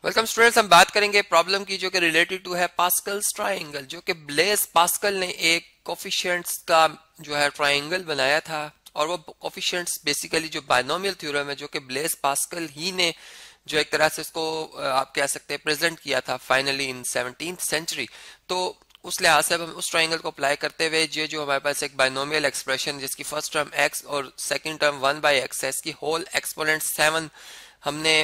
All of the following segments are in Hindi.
वेलकम स्टूडेंट्स, हम बात करेंगे प्रॉब्लम की जो कि रिलेटेड टू है पास्कल्स ट्रायंगल, जो कि ब्लेस पास्कल ने एक कोफिशिएंट्स का जो है ट्रायंगल बनाया था। और वो कोफिशिएंट्स बेसिकली जो बायनोमियल थ्योरम है जो कि ब्लेस पास्कल ही ने जो एक तरह से इसको आप कह सकते हैं प्रेजेंट किया था फाइनली इन 17th सेंचुरी। तो उस लिहाज से हम उस ट्रायंगल को अप्लाई करते हुए ये जो हमारे पास एक बायनोमियल एक्सप्रेशन जिसकी फर्स्ट टर्म x और सेकंड टर्म 1/x है, इसकी होल एक्सपोनेंट 7 हमने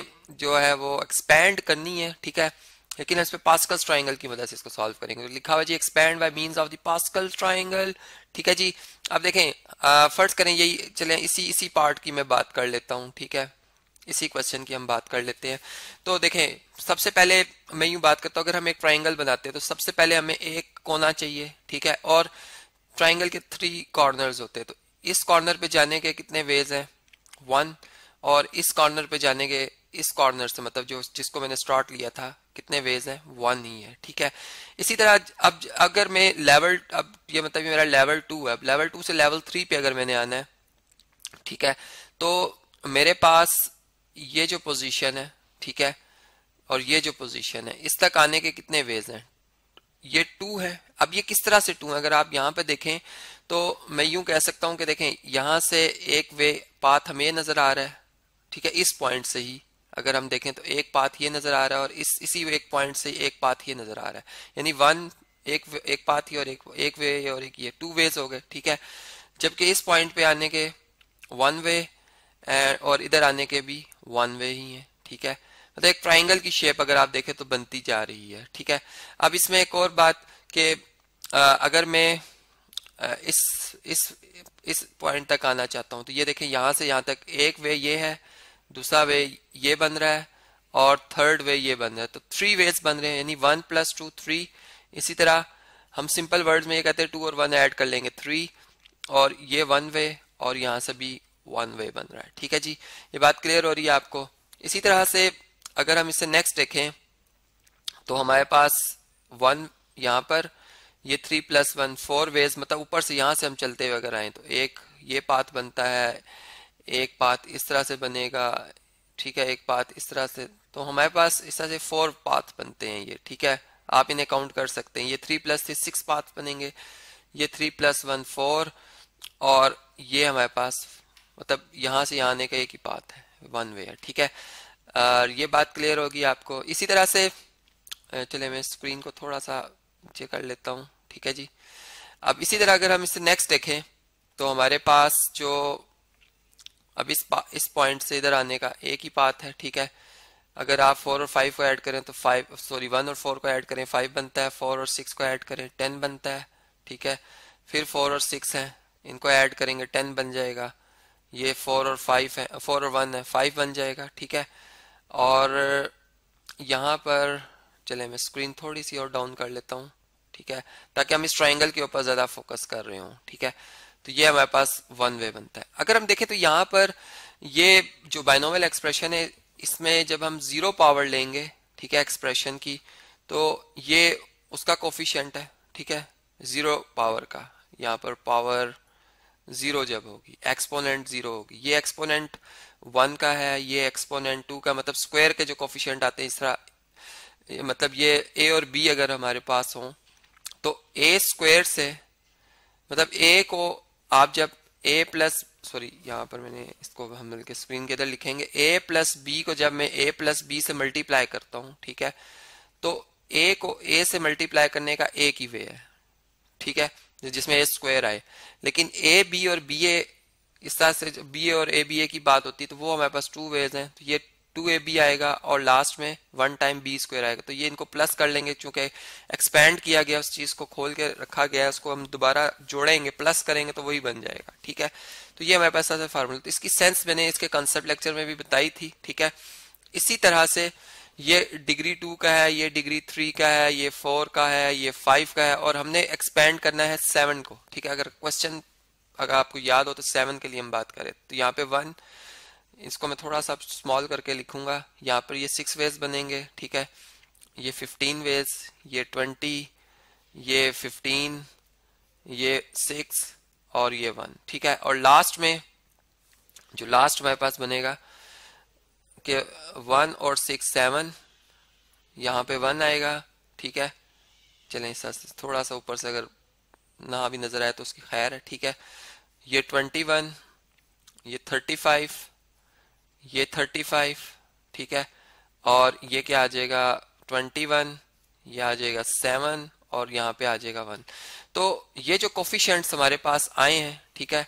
जो है वो एक्सपैंड करनी है, ठीक है। लेकिन इस पे पास्कल्स ट्रायंगल की मदद से इसको सॉल्व करेंगे। तो लिखा हुआ जी expand by means of the Pascal triangle, ठीक है जी। अब देखें फर्स्ट करें यही, चलें इसी पार्ट की मैं बात कर लेता हूँ, ठीक है। इसी क्वेश्चन की हम बात कर लेते हैं। तो देखें सबसे पहले मैं यूं बात करता हूँ, अगर हम एक ट्रायंगल बनाते हैं तो सबसे पहले हमें एक कोना चाहिए, ठीक है। और ट्रायंगल के 3 कॉर्नर्स होते हैं। तो इस कॉर्नर पे जाने के कितने वेज हैं? 1। और इस कॉर्नर पे जाने के इस कॉर्नर से मतलब जो जिसको मैंने स्टार्ट लिया था कितने वेज हैं? 1 ही है, ठीक है। इसी तरह अब अगर मैं लेवल, अब ये मतलब ये मेरा लेवल 2 है, अब लेवल 2 से लेवल 3 पे अगर मैंने आना है, ठीक है, तो मेरे पास ये जो पोजीशन है, ठीक है, और ये जो पोजीशन है, इस तक आने के कितने वेज हैं? ये 2 है। अब ये किस तरह से 2 है? अगर आप यहाँ पे देखें तो मैं यूं कह सकता हूं कि देखें यहां से एक वे पाथ हमें नजर आ रहा है, ठीक है। इस पॉइंट से ही अगर हम देखें तो एक पाथ ये नजर आ रहा है और इसी एक पॉइंट से एक पाथ ये नजर आ रहा है, यानी एक पाथ ही और एक वे और एक ये 2 वेज हो गए, ठीक है। जबकि इस पॉइंट पे आने के 1 वे और इधर आने के भी 1 वे ही है, ठीक है। मतलब एक ट्राइंगल की शेप अगर आप देखें तो बनती जा रही है, ठीक है। अब इसमें एक और बात कि अगर मैं इस पॉइंट तक आना चाहता हूं तो ये देखें यहां से यहां तक एक वे ये है, दूसरा वे ये बन रहा है और थर्ड वे ये बन रहा है। तो 3 वेज बन रहे हैं, यानी 1 + 2 3। इसी तरह हम सिंपल वर्ड्स में ये कहते हैं 2 और 1 ऐड कर लेंगे 3, और ये 1 वे और यहां से भी 1 वे बन रहा है, ठीक है जी। ये बात क्लियर हो रही है आपको? इसी तरह से अगर हम इसे नेक्स्ट देखें तो हमारे पास 1 यहाँ पर, ये 3 + 1 4 वेज, मतलब ऊपर से यहां से हम चलते हुए अगर आए तो एक ये पाथ बनता है, एक पाथ इस तरह से बनेगा, ठीक है, एक पाथ इस तरह से। तो हमारे पास इस तरह से 4 पाथ बनते हैं ये, ठीक है। आप इन्हें काउंट कर सकते हैं। ये 3 + 3 6 पाथ बनेंगे, ये 3 + 1 4, और ये हमारे पास मतलब यहां से यहाँ आने का एक ही पाथ है, 1 वे है, ठीक है। ये बात क्लियर होगी आपको। इसी तरह से चले मैं स्क्रीन को थोड़ा सा नीचे कर लेता हूँ, ठीक है जी। अब इसी तरह अगर हम इसे नेक्स्ट देखें तो हमारे पास जो अब इस पॉइंट से इधर आने का एक ही पाथ है, ठीक है। अगर आप 4 और 5 को ऐड करें तो 1 और 4 को ऐड करें 5 बनता है, 4 और 6 को ऐड करें 10 बनता है, ठीक है। फिर 4 और 6 है, इनको ऐड करेंगे 10 बन जाएगा। ये 4 और 5 है, 4 और 1 है, 5 बन जाएगा, ठीक है। और यहाँ पर चले मैं स्क्रीन थोड़ी सी और डाउन कर लेता हूँ, ठीक है, ताकि हम इस ट्राइंगल के ऊपर ज्यादा फोकस कर रहे हो, ठीक है। तो ये हमारे पास 1 वे बनता है। अगर हम देखें तो यहाँ पर ये जो बायनोमियल एक्सप्रेशन है, इसमें जब हम 0 पावर लेंगे, ठीक है, एक्सप्रेशन की, तो ये उसका कोफिशिएंट है, ठीक है, 0 पावर का। यहाँ पर पावर 0 जब होगी, एक्सपोनेंट 0 होगी, ये एक्सपोनेंट 1 का है, ये एक्सपोनेंट 2 का, मतलब स्क्वायर के जो कोफिशिएंट आते हैं इस तरह, मतलब ये a और b अगर हमारे पास हो तो a स्क्वायर से, मतलब a को आप जब a प्लस, सॉरी यहाँ पर मैंने इसको हम मिलकर स्क्रीन के इधर लिखेंगे, a + b को जब मैं a + b से मल्टीप्लाई करता हूँ, ठीक है, तो a को a से मल्टीप्लाई करने का एक ही वे है, ठीक है, जिसमें a स्क्वायर आए। लेकिन a b और b a इस तरह से b और a b a की बात होती है तो वो हमारे पास 2 वेज हैं। तो ये 2ab आएगा और लास्ट में 1 टाइम b स्क्वायर आएगा। तो ये इनको प्लस कर लेंगे, चूंकि एक्सपैंड किया गया, उस चीज को खोल के रखा गया है, उसको हम दोबारा जोड़ेंगे, प्लस करेंगे तो वही बन जाएगा, ठीक है। तो ये हमारे पास ऐसा फार्मूला। तो इसकी सेंस मैंने इसके कंसेप्ट लेक्चर में भी बताई थी, ठीक है। इसी तरह से ये डिग्री 2 का है, ये डिग्री 3 का है, ये 4 का है, ये 5 का है, और हमने एक्सपेंड करना है 7 को, ठीक है। अगर क्वेश्चन अगर आपको याद हो तो 7 के लिए हम बात करें तो यहाँ पे 1, इसको मैं थोड़ा सा स्मॉल करके लिखूंगा, यहाँ पर ये 6 वेज बनेंगे, ठीक है, ये 15 वेज, ये 20, ये 15, ये 6 और ये 1, ठीक है। और लास्ट में जो लास्ट हमारे पास बनेगा कि 1 और 6 7 यहाँ पे 1 आएगा, ठीक है। चलें इस थोड़ा सा ऊपर से अगर ना भी नजर आए तो उसकी खैर है, ठीक है। ये 21, ये 35, ये 35, ठीक है। और ये क्या आ जाएगा 21, ये आ जाएगा 7 और यहाँ पे आ जाएगा 1। तो ये जो कोफिशिएंट्स हमारे पास आए हैं, ठीक है,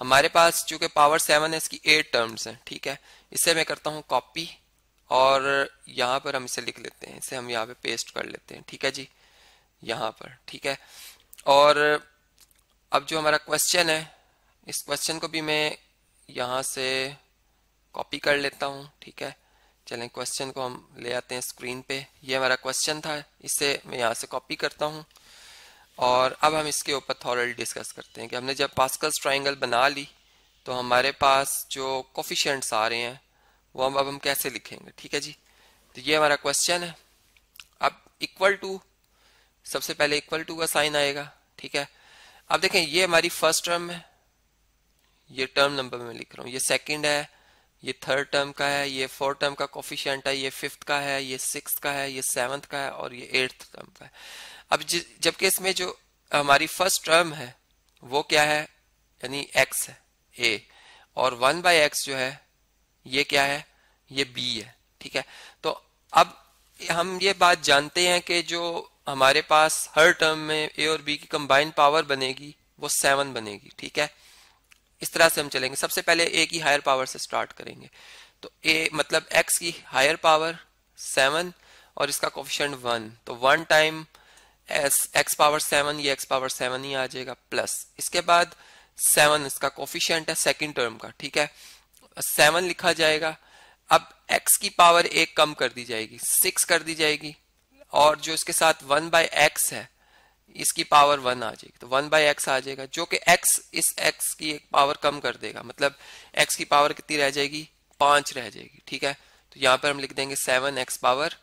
हमारे पास चूंकि पावर 7 है इसकी 8 टर्म्स हैं, ठीक है। इससे मैं करता हूँ कॉपी और यहाँ पर हम इसे लिख लेते हैं, इसे हम यहाँ पे पेस्ट कर लेते हैं, ठीक है जी, यहाँ पर, ठीक है। और अब जो हमारा क्वेश्चन है, इस क्वेश्चन को भी मैं यहाँ से कॉपी कर लेता हूँ, ठीक है। चलें क्वेश्चन को हम ले आते हैं स्क्रीन पे। ये हमारा क्वेश्चन था, इसे मैं यहाँ से कॉपी करता हूँ और अब हम इसके ऊपर थॉरली डिस्कस करते हैं कि हमने जब पास्कल्स ट्रायंगल बना ली तो हमारे पास जो कोफिशिएंट्स आ रहे हैं वो अब हम कैसे लिखेंगे, ठीक है जी। तो ये हमारा क्वेश्चन है। अब इक्वल टू, सबसे पहले इक्वल टू का साइन आएगा, ठीक है। अब देखें ये हमारी फर्स्ट टर्म है, ये टर्म नंबर में लिख रहा हूँ, ये सेकंड है, ये थर्ड टर्म का है, ये फोर्थ टर्म का कोफिशिएंट है, ये फिफ्थ का है, ये सिक्स्थ का है, ये सेवंथ का है और ये एट्थ टर्म का है। अब जबकि इसमें जो हमारी फर्स्ट टर्म है वो क्या है, यानी x है a, और 1/x जो है ये क्या है, ये b है, ठीक है। तो अब हम ये बात जानते हैं कि जो हमारे पास हर टर्म में a और b की कंबाइंड पावर बनेगी वो 7 बनेगी, ठीक है। इस तरह से हम चलेंगे। सबसे पहले a की हायर पावर से स्टार्ट करेंगे। तो a मतलब x की हायर पावर 7 और इसका कोफिशिएंट 1, तो 1 टाइम x पावर 7, ये x पावर 7 ही आ जाएगा, प्लस इसके बाद 7 इसका कोफिशिएंट है सेकंड टर्म का, ठीक है, 7 लिखा जाएगा। अब x की पावर 1 कम कर दी जाएगी, 6 कर दी जाएगी, और जो इसके साथ 1/x है इसकी पावर 1 आ जाएगी, तो 1/x आ जाएगा, जो कि x इस x की एक पावर कम कर देगा, मतलब x की पावर कितनी रह जाएगी, 5 रह जाएगी, ठीक है। तो यहाँ पर हम लिख देंगे 7x पावर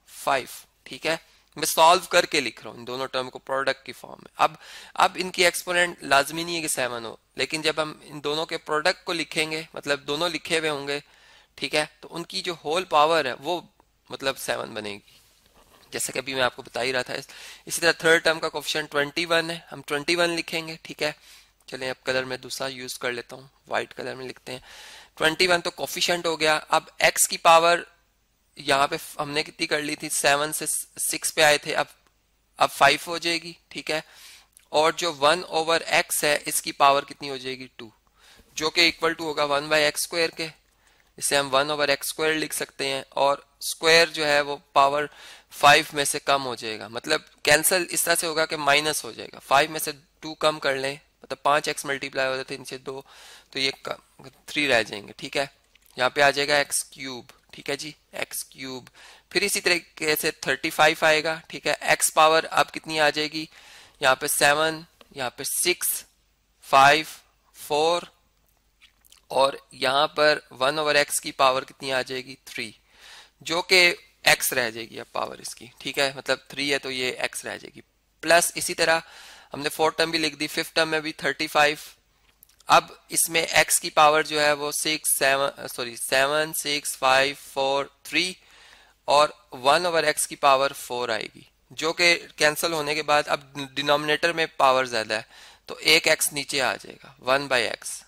5, ठीक है। मैं सॉल्व करके लिख रहा हूँ इन दोनों टर्म को प्रोडक्ट की फॉर्म में। अब इनकी एक्सपोनेंट लाजमी नहीं है कि 7 हो, लेकिन जब हम इन दोनों के प्रोडक्ट को लिखेंगे, मतलब दोनों लिखे हुए होंगे, ठीक है, तो उनकी जो होल पावर है वो मतलब 7 बनेगी, जैसे कि अभी मैं आपको बता ही रहा था। इसी तरह थर्ड टर्म का कोफिशिएंट 21 है, हम 21 लिखेंगे, ठीक है। चलें अब कलर में दूसरा यूज कर लेता हूँ, व्हाइट कलर में लिखते हैं 21, तो कोफिशिएंट हो गया। अब x की पावर यहाँ पे हमने कितनी कर ली थी, 7 से 6 पे आए थे, अब 5 हो जाएगी, ठीक है। और जो 1/x है इसकी पावर कितनी हो जाएगी 2, जो कि इक्वल टू होगा 1/x² के, इसे हम 1/x² लिख सकते हैं। और स्क्वायर जो है वो पावर 5 में से कम हो जाएगा, मतलब कैंसिल इस तरह से होगा कि माइनस हो जाएगा, 5 में से 2 कम कर लें, मतलब 5x मल्टीप्लाई हो जाते हैं इनसे 2, तो ये 3 रह जाएंगे, ठीक है। यहाँ पे आ जाएगा x³, ठीक है जी, x³। फिर इसी तरीके से 35 आएगा, ठीक है। x पावर अब कितनी आ जाएगी, यहाँ पे 7, यहाँ पे 6, 5, 4, और यहाँ पर 1/x की पावर कितनी आ जाएगी 3, जो कि x रह जाएगी अब पावर इसकी, ठीक है, मतलब 3 है तो ये x रह जाएगी। प्लस इसी तरह हमने फोर्थ टर्म भी लिख दी, फिफ्थ टर्म में भी 35। अब इसमें x की पावर जो है वो 7, 6, 5, 4, 3 और 1/x की पावर 4 आएगी, जो कि कैंसिल होने के बाद अब डिनोमिनेटर में पावर ज्यादा है तो एक x नीचे आ जाएगा 1/x,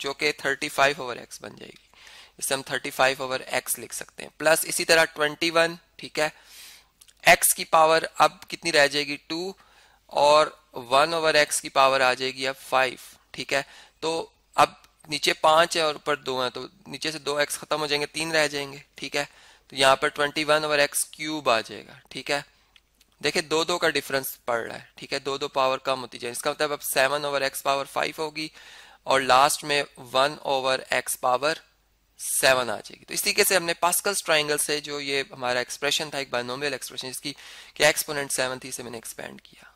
जो कि 35/x बन जाएगी, इसे हम 35/x लिख सकते हैं। प्लस इसी तरह 21, ठीक है, x की पावर अब कितनी रह जाएगी 2 और 1/x की पावर आ जाएगी अब 5, ठीक है। तो अब नीचे 5 है और ऊपर 2 है, तो नीचे से 2x खत्म हो जाएंगे, 3 रह जाएंगे, ठीक है। तो यहाँ पर 21/x³ आ जाएगा, ठीक है। देखिए 2 का डिफरेंस पड़ रहा है, ठीक है, 2 पावर कम होती जाए, इसका मतलब अब 7/x पावर 5 होगी और लास्ट में 1/x पावर 7 आ जाएगी। तो इस तरीके से हमने पास्कल्स ट्रायंगल से जो ये हमारा एक्सप्रेशन था, एक बाइनोमियल एक्सप्रेशन जिसकी क्या एक्सपोनेंट 7 थी, इसे मैंने एक्सपेंड किया।